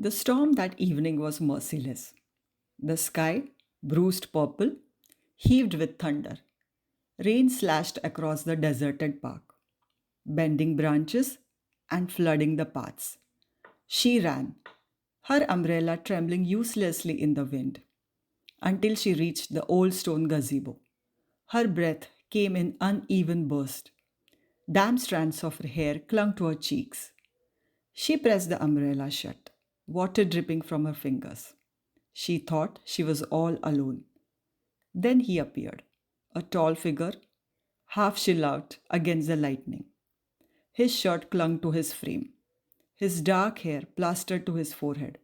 The storm that evening was merciless. The sky, bruised purple, heaved with thunder. Rain slashed across the deserted park, bending branches and flooding the paths. She ran, her umbrella trembling uselessly in the wind, until she reached the old stone gazebo. Her breath came in uneven bursts. Damp strands of her hair clung to her cheeks. She pressed the umbrella shut, water dripping from her fingers. She thought she was all alone. Then he appeared, a tall figure, half silhouetted against the lightning. His shirt clung to his frame, his dark hair plastered to his forehead,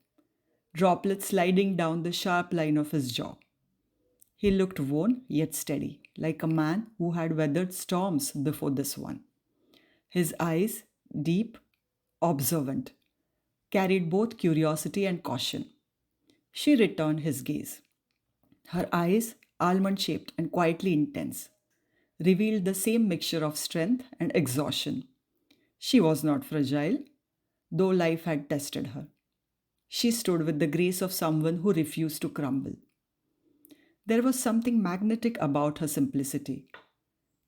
droplets sliding down the sharp line of his jaw. He looked worn yet steady, like a man who had weathered storms before this one. His eyes, deep, observant, carried both curiosity and caution. She returned his gaze. Her eyes, almond shaped and quietly intense, revealed the same mixture of strength and exhaustion. She was not fragile, though life had tested her. She stood with the grace of someone who refused to crumble. There was something magnetic about her simplicity,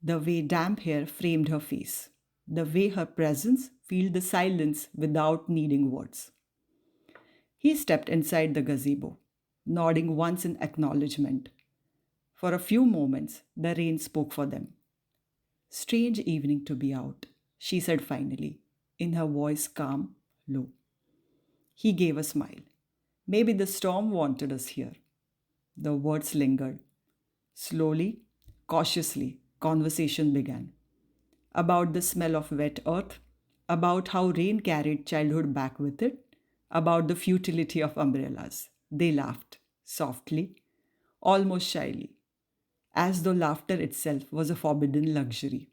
the way damp hair framed her face, the way her presence filled the silence without needing words. He stepped inside the gazebo, nodding once in acknowledgement. For a few moments, the rain spoke for them. Strange evening to be out, she said finally, in her voice calm, low. He gave a smile. Maybe the storm wanted us here. The words lingered. Slowly, cautiously, conversation began. About the smell of wet earth, about how rain carried childhood back with it, about the futility of umbrellas. They laughed, softly, almost shyly, as though laughter itself was a forbidden luxury.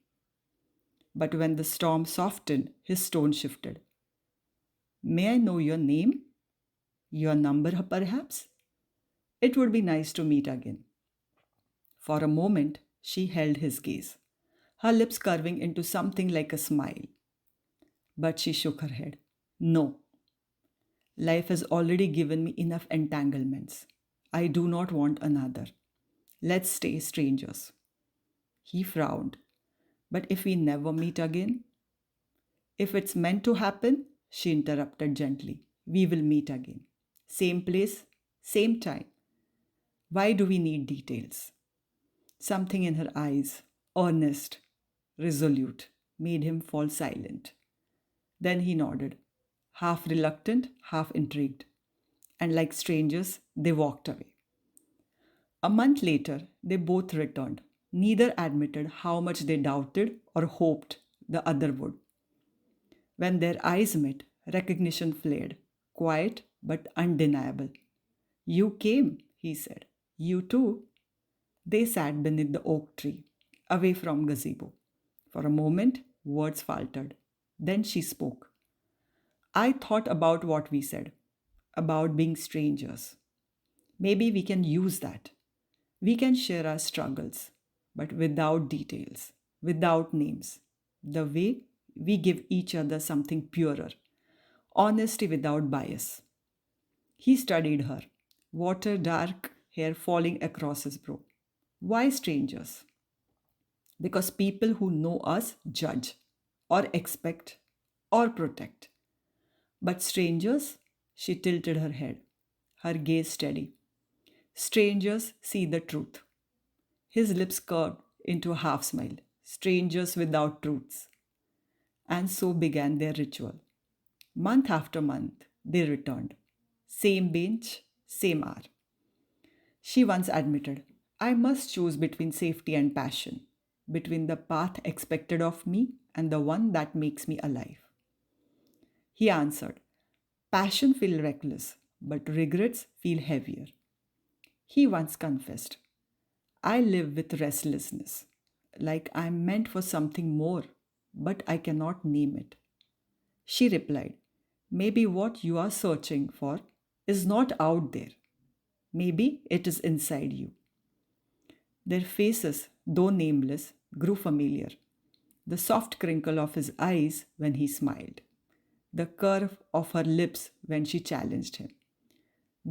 But when the storm softened, his tone shifted. May I know your name? Your number, perhaps? It would be nice to meet again. For a moment, she held his gaze, her lips curving into something like a smile. But she shook her head. No, life has already given me enough entanglements. I do not want another. Let's stay strangers. He frowned. But if we never meet again? If it's meant to happen, she interrupted gently, we will meet again. Same place, same time. Why do we need details? Something in her eyes, earnest, resolute, made him fall silent. Then he nodded, half reluctant, half intrigued, and like strangers, they walked away. A month later, they both returned. Neither admitted how much they doubted or hoped the other would. When their eyes met, recognition flared, quiet but undeniable. You came, he said. You too. They sat beneath the oak tree, away from gazebo. For a moment, words faltered. Then she spoke. I thought about what we said, about being strangers. Maybe we can use that. We can share our struggles, but without details, without names. The way we give each other something purer, honesty without bias. He studied her, water dark hair falling across his brow. Why strangers? Because people who know us judge, or expect, or protect. But strangers, she tilted her head, her gaze steady. Strangers see the truth. His lips curved into a half smile. Strangers without truths. And so began their ritual. Month after month, they returned. Same bench, same hour. She once admitted, I must choose between safety and passion, between the path expected of me and the one that makes me alive. He answered, passion feels reckless, but regrets feel heavier. He once confessed, I live with restlessness, like I'm meant for something more, but I cannot name it. She replied, maybe what you are searching for is not out there. Maybe it is inside you. Their faces, though nameless, grew familiar. The soft crinkle of his eyes when he smiled, the curve of her lips when she challenged him,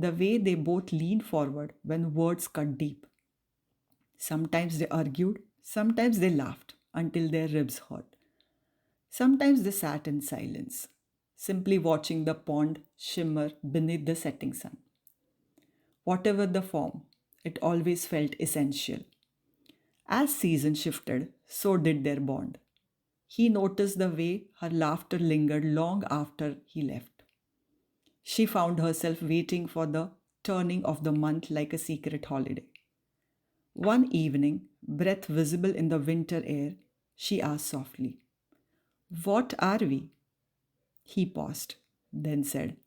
the way they both leaned forward when words cut deep. Sometimes they argued, sometimes they laughed until their ribs hurt. Sometimes they sat in silence, simply watching the pond shimmer beneath the setting sun. Whatever the form, it always felt essential. As season shifted, so did their bond. He noticed the way her laughter lingered long after he left. She found herself waiting for the turning of the month like a secret holiday. One evening, breath visible in the winter air, she asked softly, "What are we?" He paused, then said,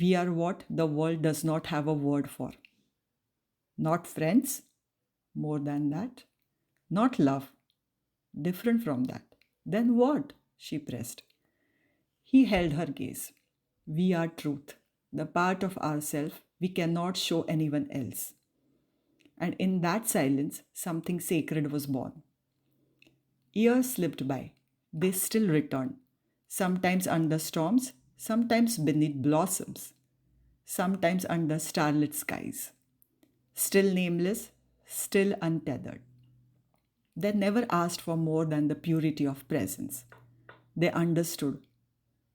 "We are what the world does not have a word for. Not friends, more than that. Not love, different from that. Then what?" she pressed. He held her gaze. "We are truth, the part of ourself we cannot show anyone else." And in that silence, something sacred was born. Years slipped by. They still returned, sometimes under storms, sometimes beneath blossoms, sometimes under starlit skies. Still nameless, still untethered. They never asked for more than the purity of presence. They understood,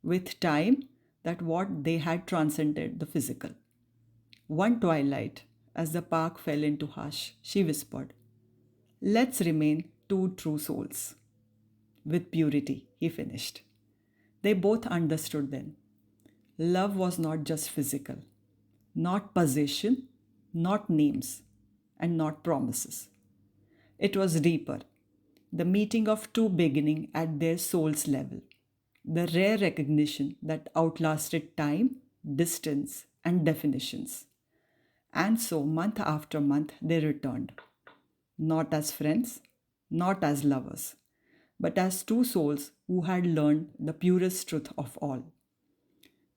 with time, that what they had transcended the physical. One twilight, as the park fell into hush, she whispered, "Let's remain two true souls." With purity, he finished. They both understood then. Love was not just physical, not possession, not names, and not promises. It was deeper, the meeting of two beginning at their soul's level, the rare recognition that outlasted time, distance, and definitions. And so, month after month, they returned, not as friends, not as lovers, but as two souls who had learned the purest truth of all,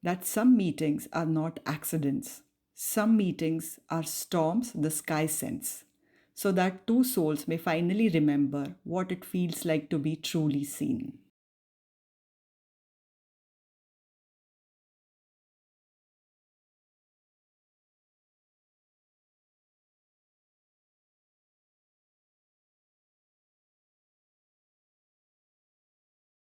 that some meetings are not accidents, some meetings are storms the sky sends, so that two souls may finally remember what it feels like to be truly seen.